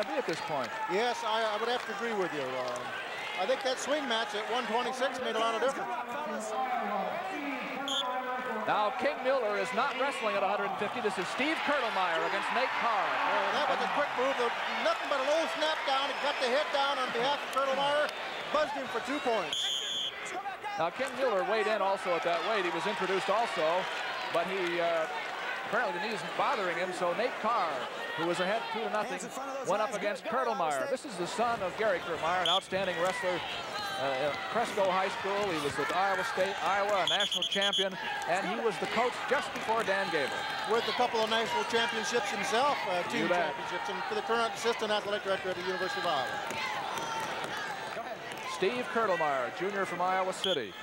be at this point. Yes, I would have to agree with you. I think that swing match at 126 made a lot of difference. Now, King Mueller is not wrestling at 150. This is Steve Kirtlemeyer against Nate Carr. That was a quick move. Nothing but a low snap down. He got the hit down on behalf of Kirtlemeyer. Buzzed him for 2 points. Now, King Mueller weighed in also at that weight. He was introduced also, but he apparently the knee isn't bothering him. So Nate Carr, who was ahead 2-0, went up against Kirtlemeyer. This is the son of Gary Kirtlemeyer, an outstanding wrestler. Cresco High School. He was at Iowa State, Iowa, a national champion, and he was the coach just before Dan Gable. With a couple of national championships himself, team championships, and for the current assistant athletic director at the University of Iowa. Steve Kirtlemeyer, junior from Iowa City.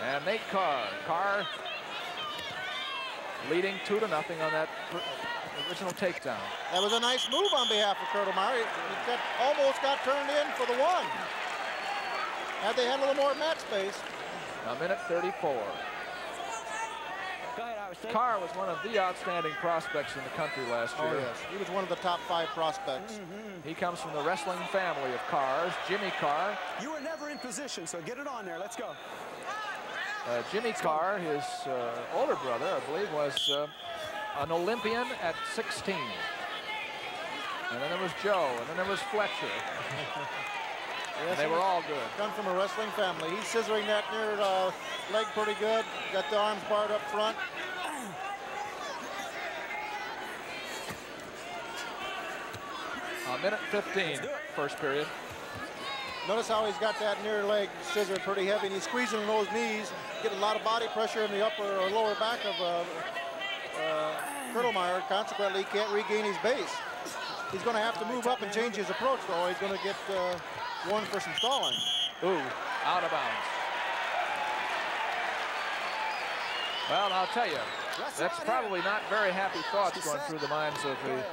And Nate Carr. Carr leading 2-0 on that original takedown. That was a nice move on behalf of Kirtlemeyer. He almost got turned in for the one. Had they had a little more mat space. A minute 34. Carr was one of the outstanding prospects in the country last year. Oh, yes. He was one of the top 5 prospects. He comes from the wrestling family of Carrs. Jimmy Carr. You were never in position, so get it on there. Let's go. Jimmy Carr, his older brother, I believe, was an Olympian at 16. And then there was Joe, and then there was Fletcher. Yes, they were all good. Come from a wrestling family. He's scissoring that near leg pretty good. Got the arms barred up front. A minute 15, first period. Notice how he's got that near leg scissored pretty heavy, and he's squeezing those knees, getting a lot of body pressure in the upper or lower back of Kirtlemeyer. Consequently, he can't regain his base. He's going to have to move up and change his approach, though. He's going to get warned for some stalling. Ooh, out of bounds. Well, I'll tell you, that's probably not very happy thoughts going through the minds of the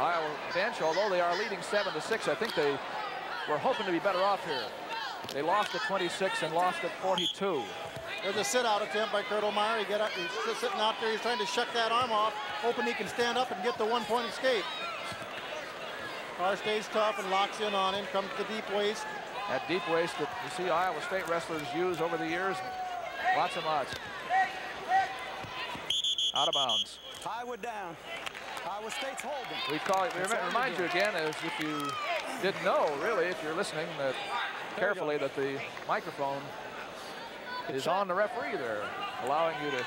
Iowa bench, although they are leading 7-6. I think they were hoping to be better off here. They lost at 26 and lost at 42. There's a sit-out attempt by Kirtlemeyer. He's sitting out there. He's trying to shuck that arm off, hoping he can stand up and get the one-point escape. Carr stays tough and locks in on him. Comes to the deep waist. That deep waist that you see Iowa State wrestlers use over the years. Lots and lots. Out of bounds. Iowa down. Iowa State's holding. We call it, remind you again, as if you didn't know, really, if you're listening carefully, that the microphone is on the referee there, allowing you to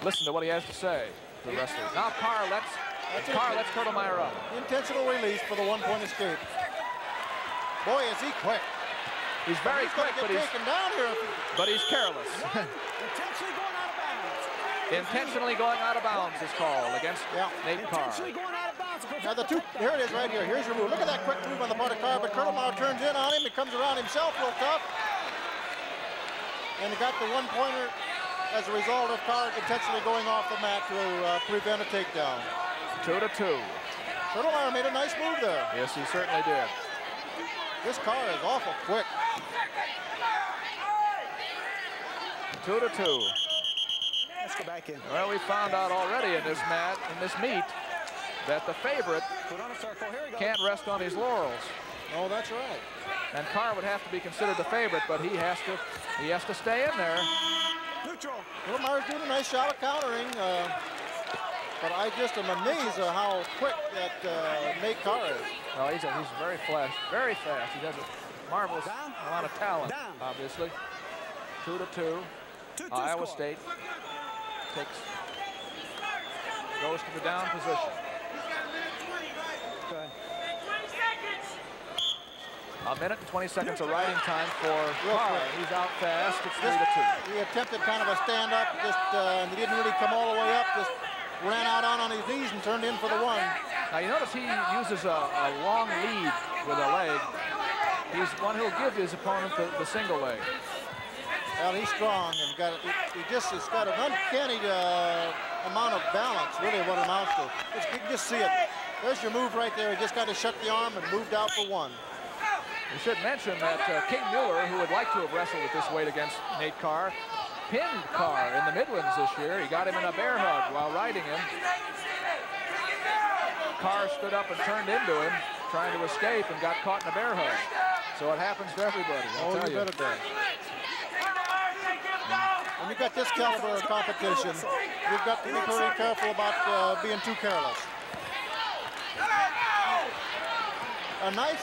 listen to what he has to say, the wrestler. Now Carr lets Kirtlemeyer up. Intentional release for the one-point escape. Boy, is he quick. He's very quick, but he's careless. Intentionally going out of bounds. Intentionally going out of bounds is called against Nate Carr. Intentionally going out of bounds. Now here it is right here. Here's your move. Look at that quick move on the part of Carr, but Kirtlemeyer turns in on him. He comes around himself real tough. And he got the one-pointer as a result of Carr intentionally going off the mat to prevent a takedown. 2-2. Kirtlemeyer made a nice move there. Yes, he certainly did. This Carr is awful quick. 2-2. Let's go back in. Well, we found out already in this meet, that the favorite can't rest on his laurels. Oh, that's right. And Carr would have to be considered the favorite, but he has to stay in there. Neutral. Kirtlemeyer's doing a nice job of countering, but I just am amazed at how quick that Nate Carr is. Oh, he's very fast. He has a marvelous amount of talent, obviously. 2-2. Iowa State goes to the down position. A minute and 20 seconds of riding time for Carr. He's out fast. It's 3-2. He attempted kind of a stand-up, and he didn't really come all the way up. Just ran out on his knees and turned in for the one. Now you notice he uses a long lead with a leg. He's one who'll give his opponent the single leg. Well, he's strong and he's got an uncanny amount of balance, really what it amounts to. You can just see it. There's your move right there. He just got to shut the arm and moved out for one. We should mention that King Mueller, who would like to have wrestled at this weight against Nate Carr, pinned Carr in the Midlands this year. He got him in a bear hug while riding him. Carr stood up and turned into him, trying to escape, and got caught in a bear hug. So it happens to everybody. Oh, you bet it does. When you got this caliber of competition, you've got to be pretty careful about being too careless. A nice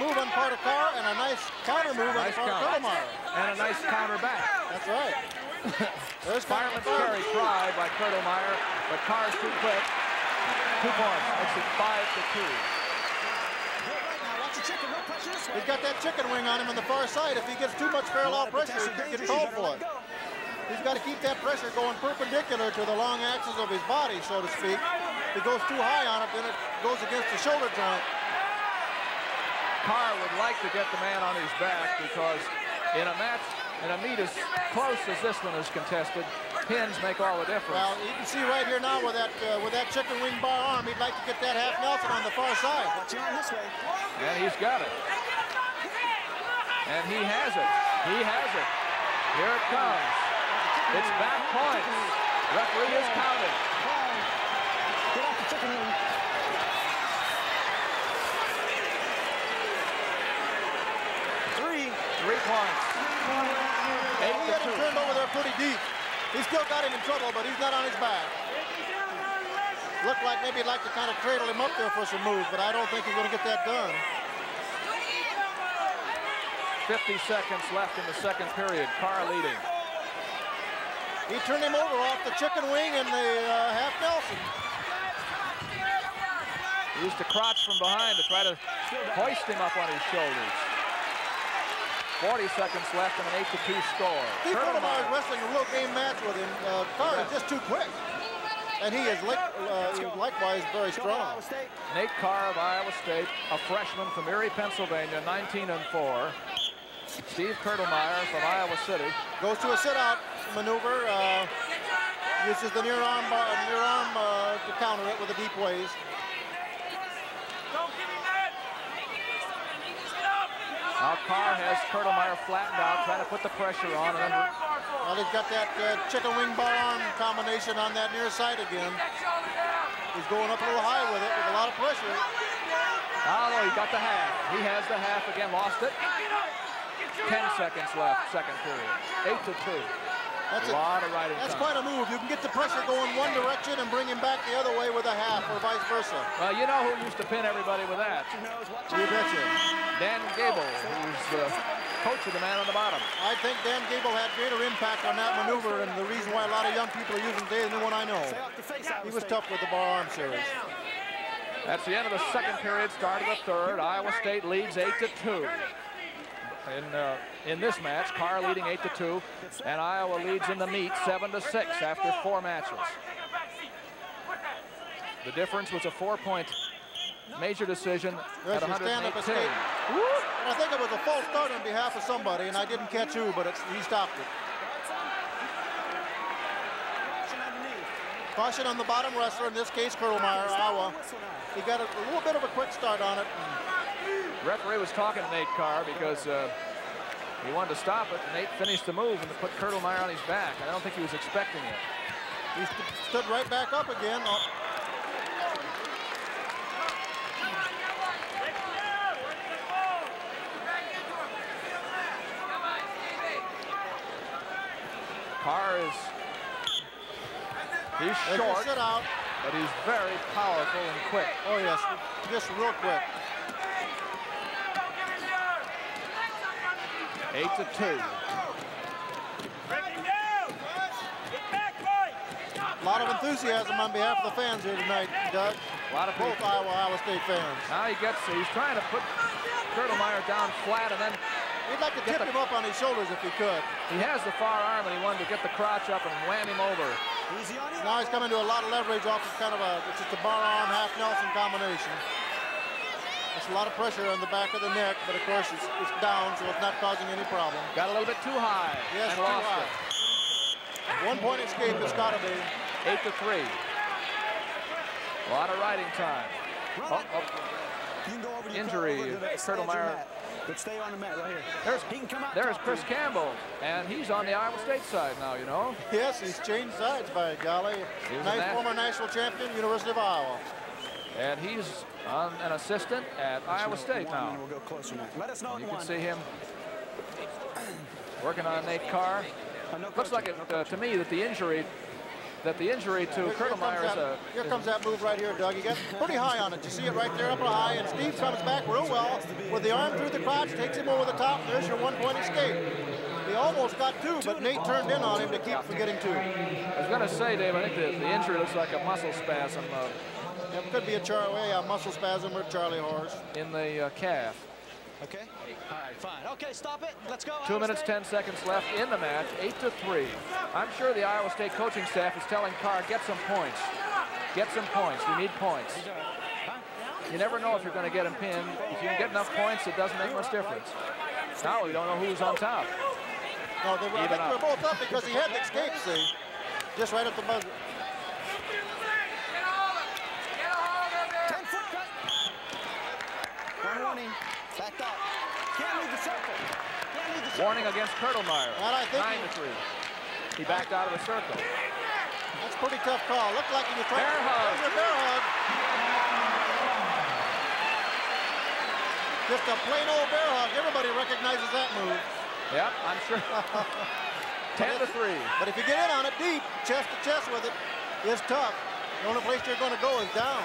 move on part of Carr and a nice counter move on part of Kurtelmeyer. And a nice counter back. That's right. There's fireman's carry try by Kurtelmeyer, but Carr's too quick. 2 points. Makes it 5-2. He's got that chicken wing on him on the far side. If he gets too much parallel pressure, he can get called for it. He's got to keep that pressure going perpendicular to the long axis of his body, so to speak. If he goes too high on it, then it goes against the shoulder joint. Carr would like to get the man on his back because in a match, in a meet as close as this one is contested, pins make all the difference. Well, you can see right here now with that chicken wing bar arm, he'd like to get that half Nelson on the far side. Watching on this way. And he's got it. And he has it. He has it. Here it comes. It's back points. Referee is counting. Get off the chicken wing. 3 points. 8-2. He had him turned over there pretty deep. He still got him in trouble, but he's not on his back. Looked like maybe he'd like to kind of cradle him up there for some moves, but I don't think he's going to get that done. 50 seconds left in the second period. Carr leading. He turned him over off the chicken wing and the half Nelson. He used to crouch from behind to try to hoist him up on his shoulders. 40 seconds left and an 8-2 score. Steve Kurtelmeyer is wrestling a real game match with him. Carr is just too quick. And he is likewise very strong. Nate Carr of Iowa State, a freshman from Erie, Pennsylvania, 19-4. Steve Kurtelmeyer from Iowa City. Goes to a sit-out maneuver. Uses the near arm to counter it with a deep waist. Now Carr has Kurtelmeyer flattened out, trying to put the pressure on. And well, he's got that chicken wing bar arm combination on that near side again. He's going up a little high with it with a lot of pressure. Oh, no, he got the half. He has the half again, lost it. 10 seconds left, second period. 8-2. That's a lot of riding That's time. quite a move. You can get the pressure going one direction and bring him back the other way with a half or vice versa. Well, you know who used to pin everybody with that? You betcha. Dan Gable, who's the coach of the man on the bottom. I think Dan Gable had greater impact on that maneuver, and the reason why a lot of young people are using it today than the one I know. He was tough with the bar arm series. That's the end of the second period, start of the third. Iowa State leads 8-2. In this match, Carr leading 8-2, and Iowa leads in the meet 7-6 after 4 matches. The difference was a 4-point major decision at 118. I think it was a false start on behalf of somebody, and I didn't catch who, but he stopped it. Caution on the bottom wrestler, in this case, Kurtelmeyer, Iowa. He got a little bit of a quick start on it. Referee was talking to Nate Carr because he wanted to stop it. Nate finished the move and to put Kurtelmeyer on his back. I don't think he was expecting it. He stood right back up again. Carr he's short, sit out. but he's very powerful and quick. Oh yes, just real quick. 8-2. A lot of enthusiasm on behalf of the fans here tonight, Doug. A lot of both Iowa State fans. Now he's trying to put Kurtelmeyer down flat, and then he'd like to tip him up on his shoulders if he could. He has the far arm, and he wanted to get the crotch up and wham him over. Now he's coming to a lot of leverage off of it's just a bar arm, half Nelson combination. There's a lot of pressure on the back of the neck, but of course it's down, so it's not causing any problem. Got a little bit too high. Yes, and too lost high. It. 1 point escape has got to be. 8-3. A lot of riding time. Injury, Kurtelmeyer. But stay on the mat right here. There's Chris Campbell, and he's on the Iowa State side now, you know. Yes, he's changed sides, by golly. Former national champion, University of Iowa. And he's an assistant at Iowa State now. We'll go closer now. Let us know. You can see him working on Nate Carr. Looks like it to me that the injury to Kurtelmeyer is a... Here comes that move right here, Doug. He got pretty high on it. You see it right there up high, and Steve comes back real well with the arm through the crotch, takes him over the top. There's your one-point escape. He almost got two, but Nate turned in on him to keep from getting two. I was going to say, Dave, I think the injury looks like a muscle spasm. It could be a muscle spasm or Charlie horse. In the calf. Okay. All right, fine. Okay, stop it. Let's go. 2 minutes, 10 seconds left in the match, 8-3. I'm sure the Iowa State coaching staff is telling Carr, get some points. Get some points. We need points. You never know if you're going to get him pinned. If you can get enough points, it doesn't make much difference. Now we don't know who's on top. No, I think they're both up because he had the escape, see? Just right at the buzzer. 10-foot cut. Warning. Backed up. Can't leave the circle. Warning against Kurtelmeyer. 9-3. He backed out of the circle. That's a pretty tough call. Looked like he was trying bear hug. There's a bear hug. Just a plain old bear hug. Everybody recognizes that move. Yep, I'm sure. 10-3. But if you get in on it deep, chest to chest with it, it's tough. The only place you're going to go is down.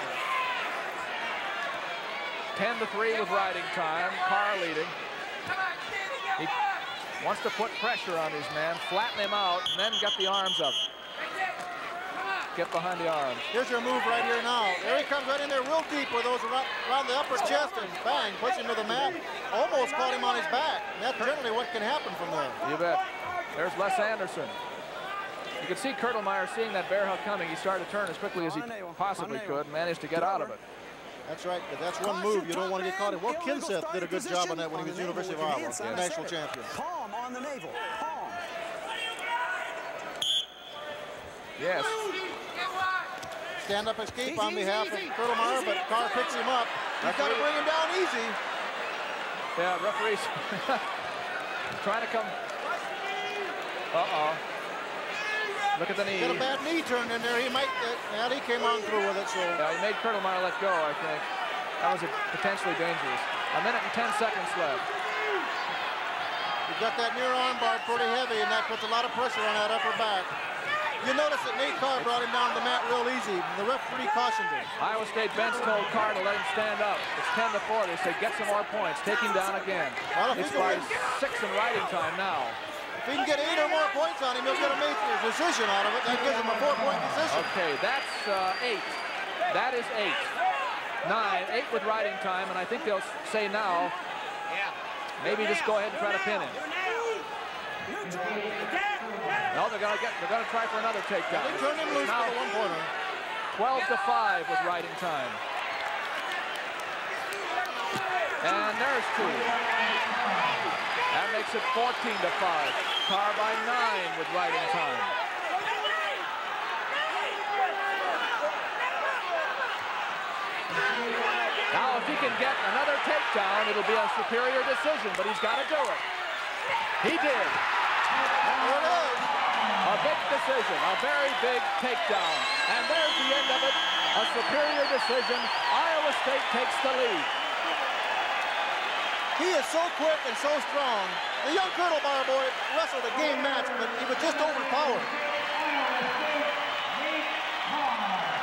10-3 with riding time. Carr leading. He wants to put pressure on his man, flatten him out, and then get the arms up. Get behind the arms. Here's your move right here now. There he comes right in there real deep with those around the upper chest and bang, puts him to the mat. Almost caught him on his back. And that's generally what can happen from there. You bet. There's Les Anderson. You can see Kurtelmeyer seeing that bear hug coming. He started to turn as quickly as he possibly could and managed to get out of it. That's right, but that's one move you don't want to get caught in. Well, Kinseth did a good job on that when he was University of Iowa, national champion. Palm on the navel. Palm. Yes. Stand-up escape on behalf of Kurtelmeyer, but Carr picks him up. He's got to bring him down easy. Yeah, referee's trying to come. Uh-oh. Look at the knee. Got a bad knee turned in there. He might, he came on through with it, so. Yeah, he made Kurtelmeyer let go, I think. That was potentially dangerous. 1 minute and 10 seconds left. He's got that near arm bar pretty heavy, and that puts a lot of pressure on that upper back. You notice that Nate Carr brought him down to the mat real easy. The referee cautioned him. Iowa State bench told Carr to let him stand up. It's 10-4. They say get some more points. Take him down again. Well, it's by 6 in riding time now. If he can get 8 or more points on him, he'll get a major decision out of it. That gives him a 4-point decision. Okay, that's 8. That is 8. 9, 8 with riding time, and I think they'll say now, maybe just go ahead and try to pin him. No, they're gonna try for another takedown. They turned him loose for the one-pointer. 12-5 with riding time. And there's 2. That makes it 14-5. Carr by 9 with riding time. Now, if he can get another takedown, it'll be a superior decision, but he's got to do it. He did. There it is. A big decision, a very big takedown. And there's the end of it. A superior decision. Iowa State takes the lead. He is so quick and so strong. The young Kurtelmeyer boy wrestled a game match, but he was just overpowered.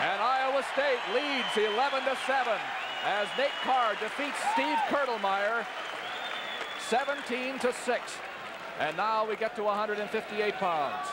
And Iowa State leads 11-7 as Nate Carr defeats Steve Kurtelmeyer 17-6. And now we get to 158 pounds.